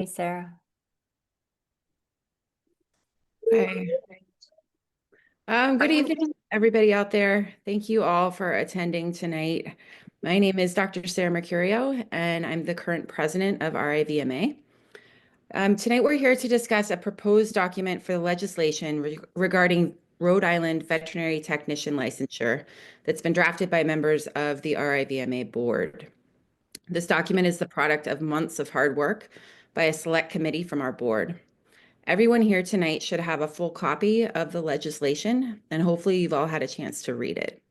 Hey, Sarah. Hi. Good evening, everybody out there. Thank you all for attending tonight. My name is Dr. Sarah Mercurio, and I'm the current president of RIVMA. Tonight, we're here to discuss a proposed document for the legislation regarding Rhode Island veterinary technician licensure that's been drafted by members of the RIVMA board. This document is the product of months of hard work by a select committee from our board. Everyone here tonight should have a full copy of the legislation, and hopefully you've all had a chance to read it.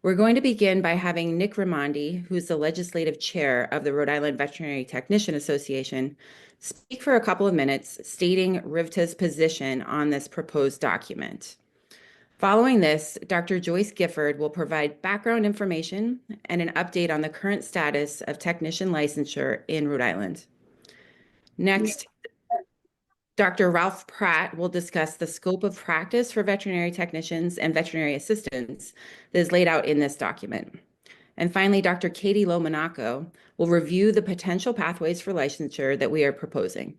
We're going to begin by having Nick Raimondi, who's the legislative chair of the Rhode Island Veterinary Technician Association, speak for a couple of minutes, stating RIVTA's position on this proposed document. Following this, Dr. Joyce Gifford will provide background information and an update on the current status of technician licensure in Rhode Island. Next, Dr. Ralph Pratt will discuss the scope of practice for veterinary technicians and veterinary assistants that is laid out in this document. And finally, Dr. Katie Lomonaco will review the potential pathways for licensure that we are proposing.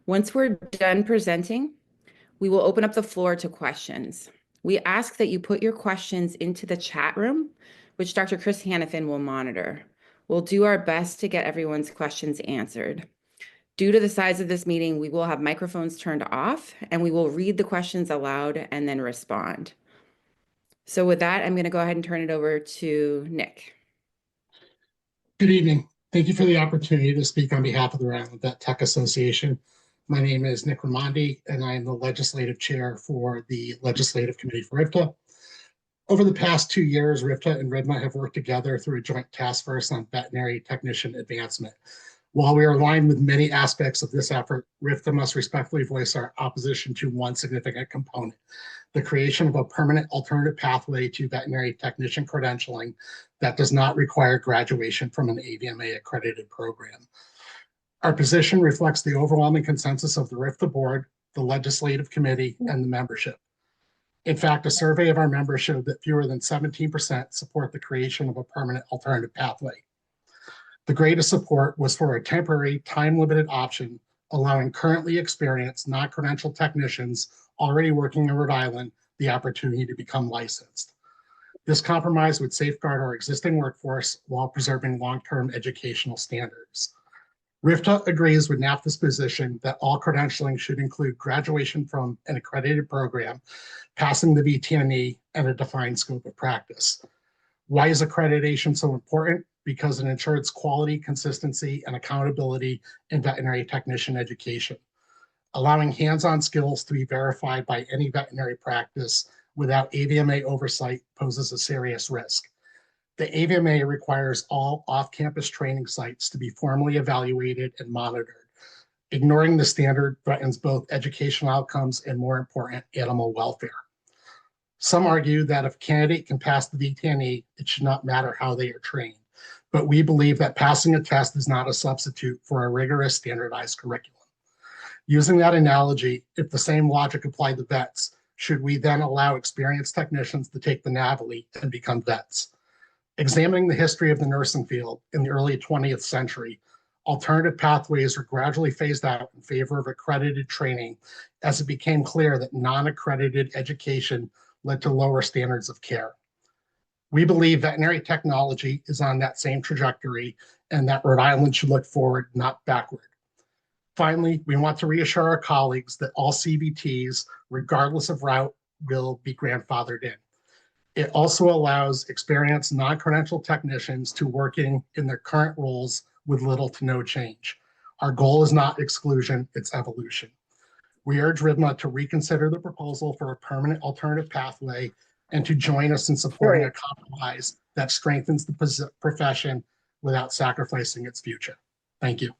Once we're done presenting, we will open up the floor to questions. We ask that you put your questions into the chat room, which Dr. Chris Hannafin will monitor. We'll do our best to get everyone's questions answered. Due to the size of this meeting, we will have microphones turned off and we will read the questions aloud and then respond. So with that, I'm going to go ahead and turn it over to Nick. Good evening. Thank you for the opportunity to speak on behalf of the Rhode Island Vet Tech Association. My name is Nick Raimondi, and I am the legislative chair for the Legislative Committee for RIVTA. Over the past 2 years, RIVTA and RIVMA have worked together through a joint task force on veterinary technician advancement. While we are aligned with many aspects of this effort, RIVTA must respectfully voice our opposition to one significant component: the creation of a permanent alternative pathway to veterinary technician credentialing that does not require graduation from an AVMA accredited program. Our position reflects the overwhelming consensus of the RIVTA board, the legislative committee, and the membership. In fact, a survey of our members showed that fewer than 17% support the creation of a permanent alternative pathway. The greatest support was for a temporary, time-limited option, allowing currently experienced non-credentialed technicians already working in Rhode Island the opportunity to become licensed. This compromise would safeguard our existing workforce while preserving long-term educational standards. RIVTA agrees with NAFTA's position that all credentialing should include graduation from an accredited program, passing the VTNE, and a defined scope of practice. Why is accreditation so important? Because it ensures quality, consistency, and accountability in veterinary technician education. Allowing hands-on skills to be verified by any veterinary practice without AVMA oversight poses a serious risk. The AVMA requires all off-campus training sites to be formally evaluated and monitored. Ignoring the standard threatens both educational outcomes and, more important, animal welfare. Some argue that if a candidate can pass the VTNE, it should not matter how they are trained. But we believe that passing a test is not a substitute for a rigorous standardized curriculum. Using that analogy, if the same logic applied to vets, should we then allow experienced technicians to take the NAVLE and become vets? Examining the history of the nursing field in the early 20th century, alternative pathways were gradually phased out in favor of accredited training as it became clear that non-accredited education led to lower standards of care. We believe veterinary technology is on that same trajectory and that Rhode Island should look forward, not backward. Finally, we want to reassure our colleagues that all CVTs, regardless of route, will be grandfathered in. It also allows experienced non-credentialed technicians to working in their current roles with little to no change. Our goal is not exclusion, it's evolution. We urge RIVMA to reconsider the proposal for a permanent alternative pathway and to join us in supporting a compromise that strengthens the profession without sacrificing its future. Thank you.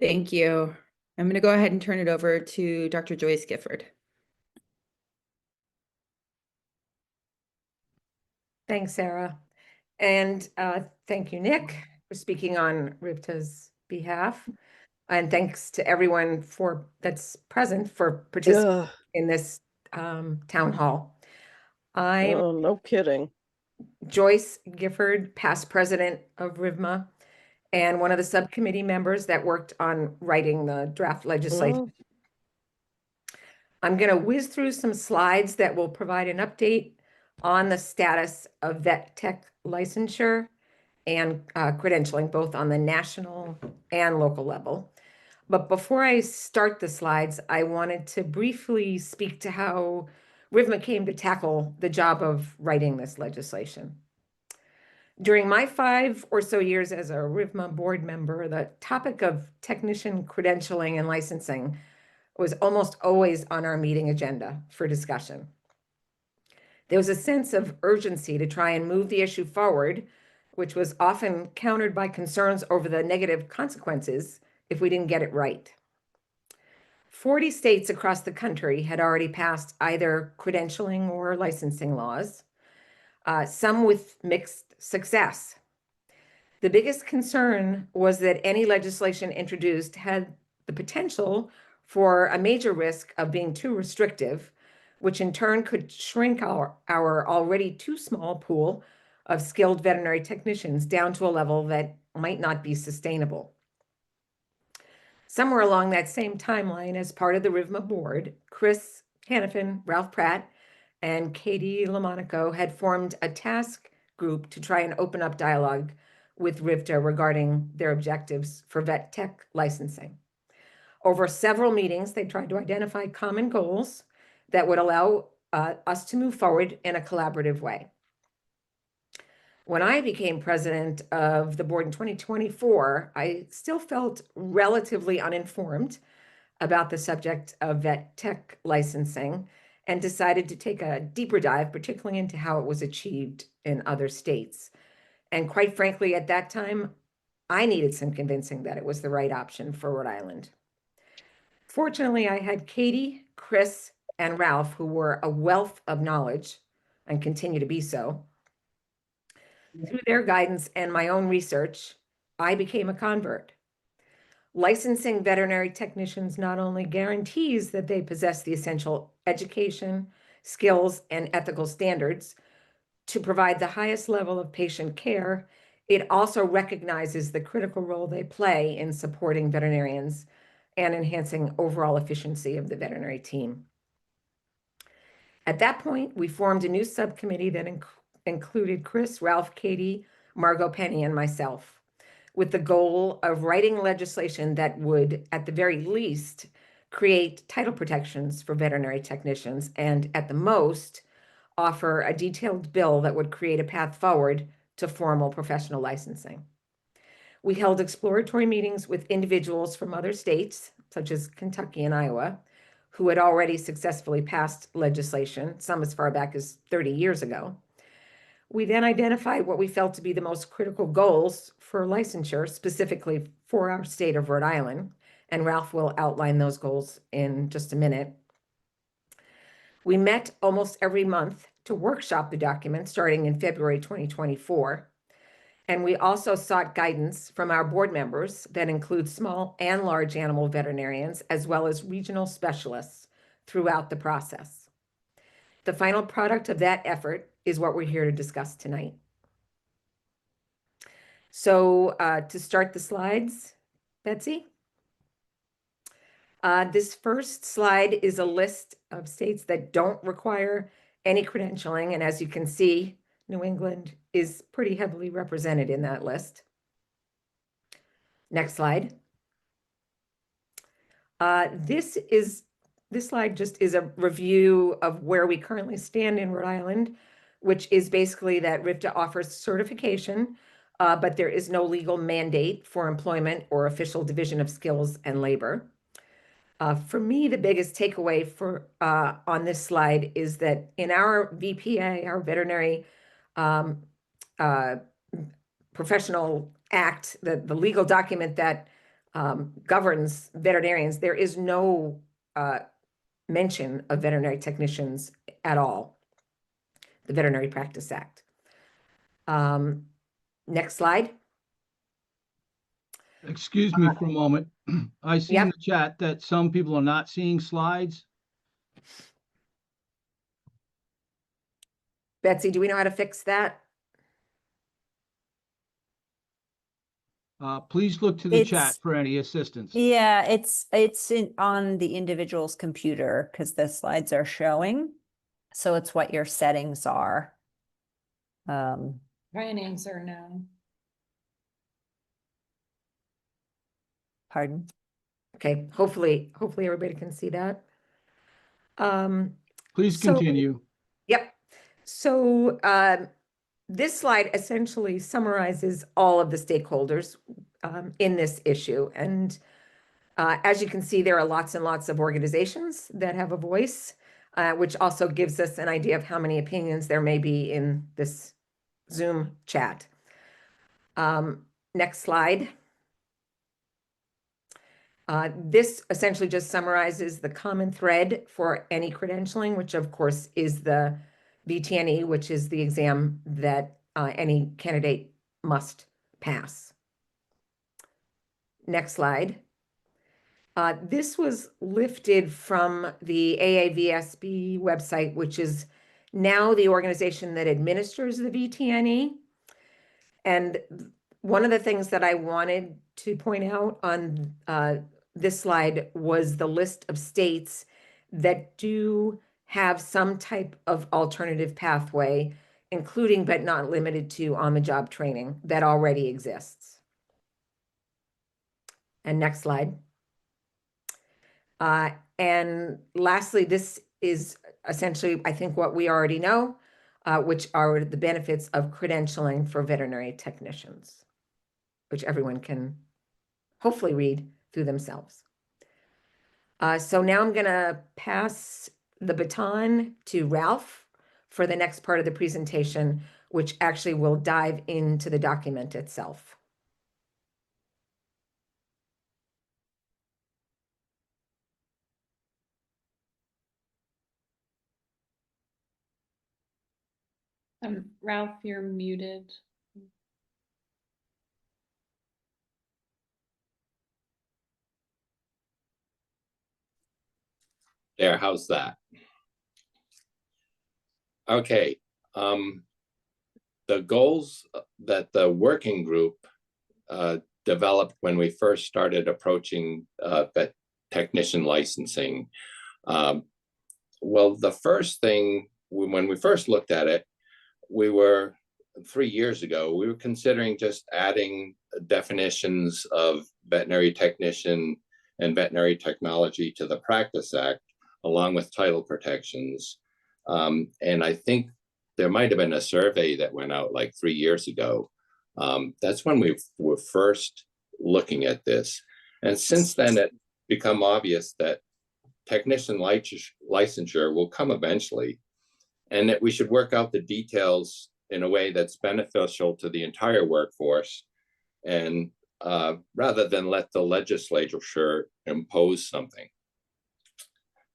Thank you. I'm going to go ahead and turn it over to Dr. Joyce Gifford. Thanks, Sarah. And thank you, Nick, for speaking on RIVTA's behalf. And thanks to everyone that's present for participating in this town hall. Oh, no kidding. Joyce Gifford, past president of RIVMA, and one of the subcommittee members that worked on writing the draft legislation. I'm going to whiz through some slides that will provide an update on the status of vet tech licensure and credentialing, both on the national and local level. But before I start the slides, I wanted to briefly speak to how RIVMA came to tackle the job of writing this legislation. During my 5 or so years as a RIVMA board member, the topic of technician credentialing and licensing was almost always on our meeting agenda for discussion. There was a sense of urgency to try and move the issue forward, which was often countered by concerns over the negative consequences if we didn't get it right. 40 states across the country had already passed either credentialing or licensing laws, some with mixed success. The biggest concern was that any legislation introduced had the potential for a major risk of being too restrictive, which in turn could shrink our already too small pool of skilled veterinary technicians down to a level that might not be sustainable. Somewhere along that same timeline, as part of the RIVMA board, Chris Hanifin, Ralph Pratt, and Katie Lamonaco had formed a task group to try and open up dialogue with RIVTA regarding their objectives for vet tech licensing. Over several meetings, they tried to identify common goals that would allow us to move forward in a collaborative way. When I became president of the board in 2024, I still felt relatively uninformed about the subject of vet tech licensing and decided to take a deeper dive, particularly into how it was achieved in other states. And quite frankly, at that time, I needed some convincing that it was the right option for Rhode Island. Fortunately, I had Katie, Chris, and Ralph, who were a wealth of knowledge and continue to be so. Through their guidance and my own research, I became a convert. Licensing veterinary technicians not only guarantees that they possess the essential education, skills, and ethical standards to provide the highest level of patient care, it also recognizes the critical role they play in supporting veterinarians and enhancing overall efficiency of the veterinary team. At that point, we formed a new subcommittee that included Chris, Ralph, Katie, Margot Penny, and myself, with the goal of writing legislation that would, at the very least, create title protections for veterinary technicians and, at the most, offer a detailed bill that would create a path forward to formal professional licensing. We held exploratory meetings with individuals from other states, such as Kentucky and Iowa, who had already successfully passed legislation, some as far back as 30 years ago. We then identified what we felt to be the most critical goals for licensure, specifically for our state of Rhode Island, and Ralph will outline those goals in just a minute. We met almost every month to workshop the document starting in February 2024. And we also sought guidance from our board members that include small and large animal veterinarians, as well as regional specialists throughout the process. The final product of that effort is what we're here to discuss tonight. So to start the slides, Betsy. This first slide is a list of states that don't require any credentialing. And as you can see, New England is pretty heavily represented in that list. Next slide. This slide just is a review of where we currently stand in Rhode Island, which is basically that RIVTA offers certification, but there is no legal mandate for employment or official division of skills and labor. For me, the biggest takeaway on this slide is that in our VPA, our Veterinary Professional Act, the legal document that governs veterinarians, there is no mention of veterinary technicians at all. The Veterinary Practice Act. Next slide. Excuse me for a moment. I see in Yep. the chat that some people are not seeing slides. Betsy, do we know how to fix that? Please look to the chat It's- for any assistance. Yeah, it's on the individual's computer because the slides are showing. So it's what your settings are. Try and answer now. Pardon? Okay, hopefully everybody can see that. Please so- continue. Yep. So this slide essentially summarizes all of the stakeholders in this issue. And as you can see, there are lots and lots of organizations that have a voice, which also gives us an idea of how many opinions there may be in this Zoom chat. Next slide. This essentially just summarizes the common thread for any credentialing, which of course is the VTNE, which is the exam that any candidate must pass. Next slide. This was lifted from the AAVSB website, which is now the organization that administers the VTNE. And one of the things that I wanted to point out on this slide was the list of states that do have some type of alternative pathway, including but not limited to on-the-job training that already exists. And next slide. And lastly, this is essentially, I think, what we already know, which are the benefits of credentialing for veterinary technicians, which everyone can hopefully read through themselves. So now I'm going to pass the baton to Ralph for the next part of the presentation, which actually will dive into the document itself. Ralph, you're muted. There, how's that? Okay, the goals that the working group developed when we first started approaching vet technician licensing. Well, the first thing, when we first looked at it, we were 3 years ago, we were considering just adding definitions of veterinary technician and veterinary technology to the Practice Act, along with title protections. And I think there might have been a survey that went out like 3 years ago. That's when we were first looking at this. And since then, it's become obvious that technician licensure will come eventually, and that we should work out the details in a way that's beneficial to the entire workforce, and rather than let the legislature impose something.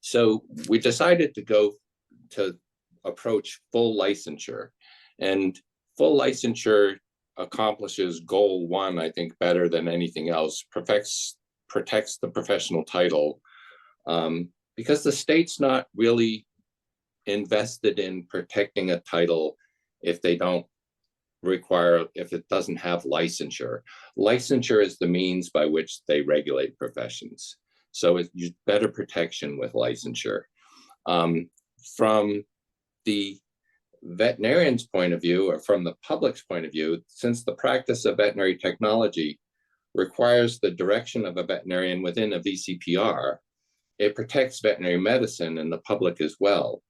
So we decided to approach full licensure, and full licensure accomplishes goal one, I think, better than anything else, protects the professional title, because the state's not really invested in protecting a title if they don't require, if it doesn't have licensure. Licensure is the means by which they regulate professions. So it's better protection with licensure. From the veterinarian's point of view, or from the public's point of view, since the practice of veterinary technology requires the direction of a veterinarian within a VCPR, it protects veterinary medicine and the public as well,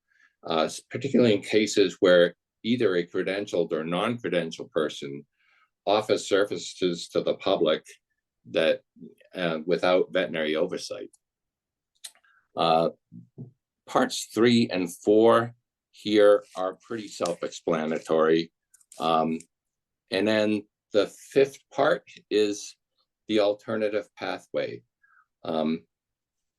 particularly in cases where either a credentialed or non-credentialed person offers services to the public that without veterinary oversight. Parts 3 and 4 here are pretty self-explanatory. And then the 5th part is the alternative pathway.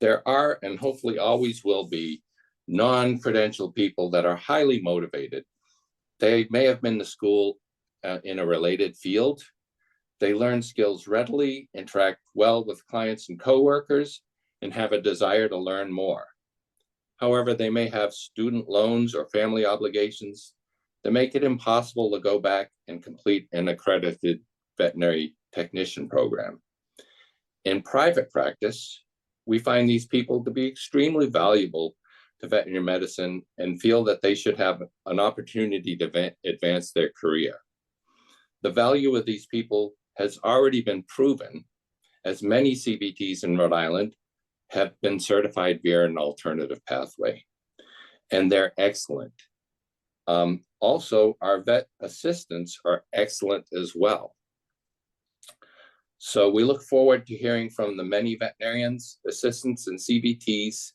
There are, and hopefully always will be, non-credentialed people that are highly motivated. They may have been to school in a related field. They learn skills readily, interact well with clients and coworkers, and have a desire to learn more. However, they may have student loans or family obligations that make it impossible to go back and complete an accredited veterinary technician program. In private practice, we find these people to be extremely valuable to veterinary medicine and feel that they should have an opportunity to advance their career. The value of these people has already been proven, as many CVTs in Rhode Island have been certified via an alternative pathway, and they're excellent. Also, our vet assistants are excellent as well. So we look forward to hearing from the many veterinarians, assistants, and CVTs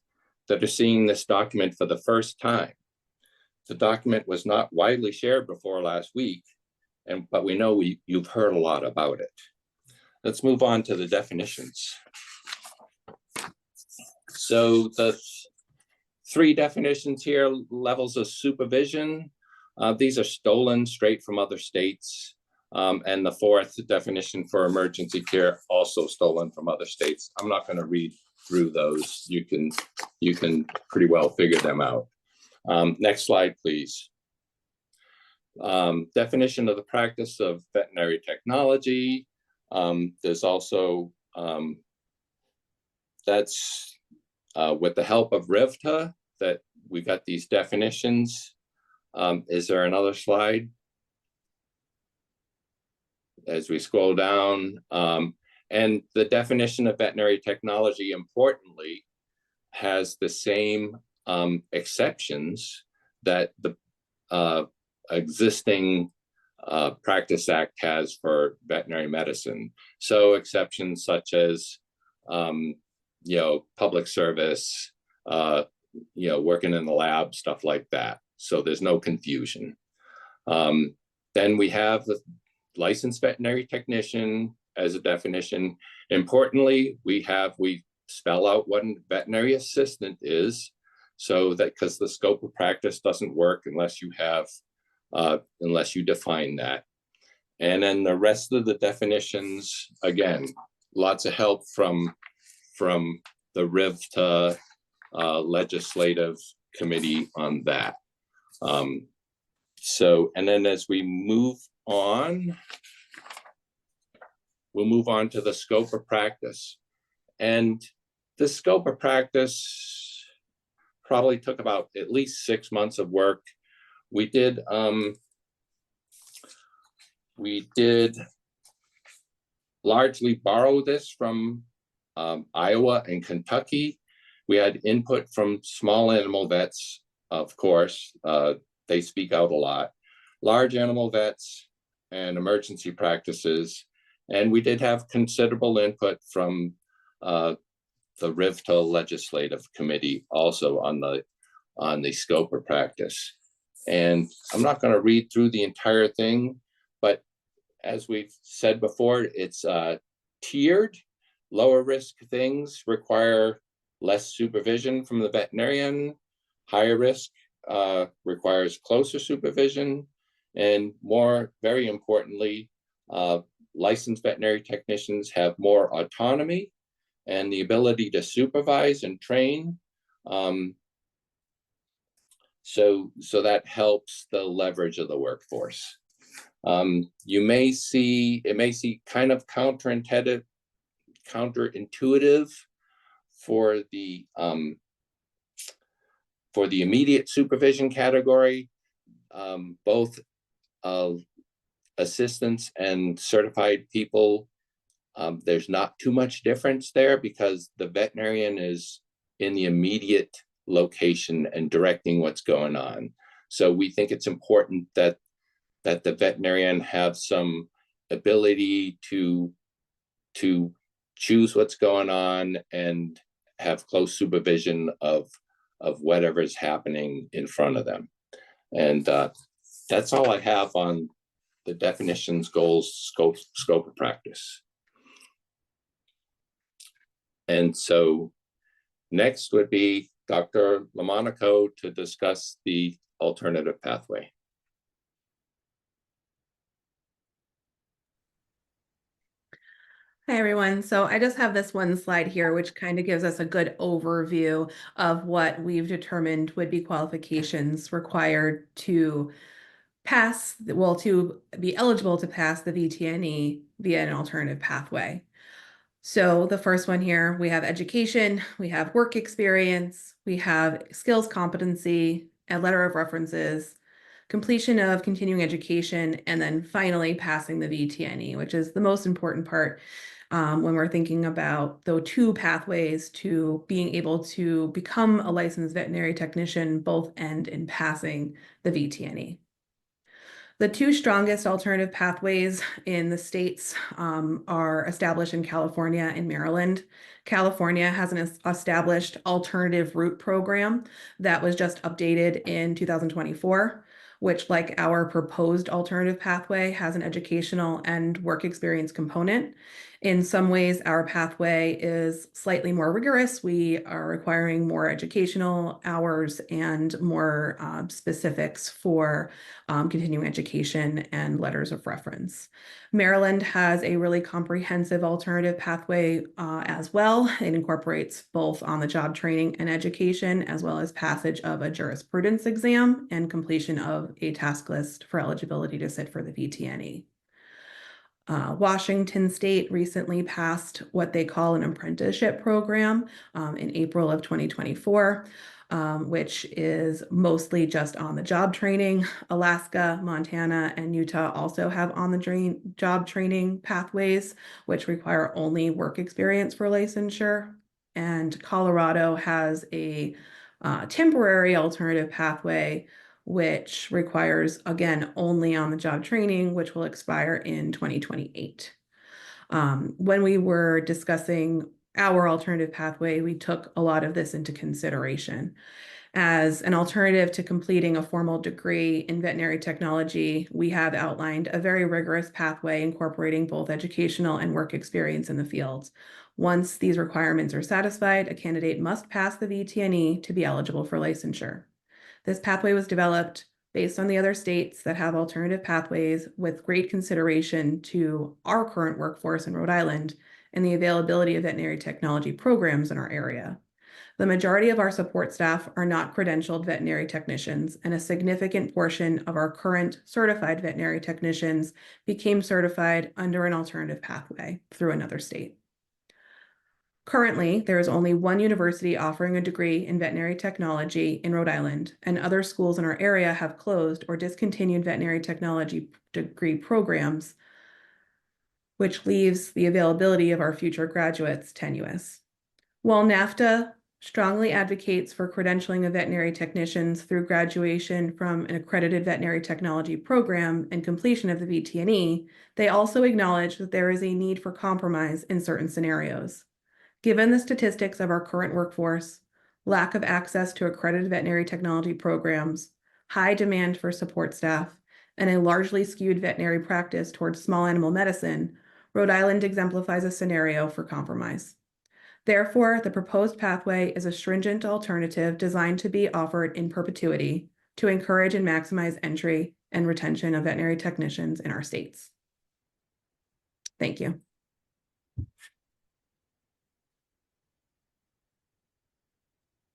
that are seeing this document for the first time. The document was not widely shared before last week, but we know you've heard a lot about it. Let's move on to the definitions. So the 3 definitions here: levels of supervision. These are stolen straight from other states. And the 4th definition for emergency care, also stolen from other states. I'm not going to read through those. You can pretty well figure them out. Next slide, please. Definition of the practice of veterinary technology. There's also, that's with the help of RIVMA that we got these definitions. Is there another slide? As we scroll down, and the definition of veterinary technology, importantly, has the same exceptions that the existing Practice Act has for veterinary medicine. So exceptions such as, public service, working in the lab, stuff like that. So there's no confusion. Then we have the licensed veterinary technician as a definition. Importantly, we spell out what a veterinary assistant is, so that, because the scope of practice doesn't work unless you have, unless you define that. And then the rest of the definitions, again, lots of help from the RIVMA legislative committee on that. And then as we move on, we'll move on to the scope of practice. And the scope of practice probably took about at least 6 months of work. We did largely borrow this from Iowa and Kentucky. We had input from small animal vets, of course. They speak out a lot. Large animal vets and emergency practices. And we did have considerable input from the RIVMA legislative committee also on the scope of practice. And I'm not going to read through the entire thing, but as we've said before, it's tiered. Lower risk things require less supervision from the veterinarian. Higher risk requires closer supervision. And very importantly, licensed veterinary technicians have more autonomy and the ability to supervise and train. So that helps the leverage of the workforce. It may seem kind of counterintuitive for the immediate supervision category. Both assistants and certified people, there's not too much difference there because the veterinarian is in the immediate location and directing what's going on. So we think it's important that the veterinarian have some ability to choose what's going on and have close supervision of whatever's happening in front of them. And that's all I have on the definitions, goals, scope of practice. And so next would be Dr. LaMonaco to discuss the alternative pathway. Hi, everyone. So I just have this one slide here, which kind of gives us a good overview of what we've determined would be qualifications required to to be eligible to pass the VTNE via an alternative pathway. So the first one here, we have education, we have work experience, we have skills competency, a letter of references, completion of continuing education, and then finally passing the VTNE, which is the most important part when we're thinking about the two pathways to being able to become a licensed veterinary technician, both end in passing the VTNE. The two strongest alternative pathways in the states are established in California and Maryland. California has an established alternative route program that was just updated in 2024, which, like our proposed alternative pathway, has an educational and work experience component. In some ways, our pathway is slightly more rigorous. We are requiring more educational hours and more specifics for continuing education and letters of reference. Maryland has a really comprehensive alternative pathway as well. It incorporates both on-the-job training and education, as well as passage of a jurisprudence exam and completion of a task list for eligibility to sit for the VTNE. Washington State recently passed what they call an apprenticeship program in April of 2024, which is mostly just on-the-job training. Alaska, Montana, and Utah also have on-the-job training pathways, which require only work experience for licensure. And Colorado has a temporary alternative pathway, which requires, again, only on-the-job training, which will expire in 2028. When we were discussing our alternative pathway, we took a lot of this into consideration. As an alternative to completing a formal degree in veterinary technology, we have outlined a very rigorous pathway incorporating both educational and work experience in the field. Once these requirements are satisfied, a candidate must pass the VTNE to be eligible for licensure. This pathway was developed based on the other states that have alternative pathways with great consideration to our current workforce in Rhode Island and the availability of veterinary technology programs in our area. The majority of our support staff are not credentialed veterinary technicians, and a significant portion of our current certified veterinary technicians became certified under an alternative pathway through another state. Currently, there is only one university offering a degree in veterinary technology in Rhode Island, and other schools in our area have closed or discontinued veterinary technology degree programs, which leaves the availability of our future graduates tenuous. While NAFTA strongly advocates for credentialing of veterinary technicians through graduation from an accredited veterinary technology program and completion of the VTNE, they also acknowledge that there is a need for compromise in certain scenarios. Given the statistics of our current workforce, lack of access to accredited veterinary technology programs, high demand for support staff, and a largely skewed veterinary practice towards small animal medicine, Rhode Island exemplifies a scenario for compromise. Therefore, the proposed pathway is a stringent alternative designed to be offered in perpetuity to encourage and maximize entry and retention of veterinary technicians in our states. Thank you.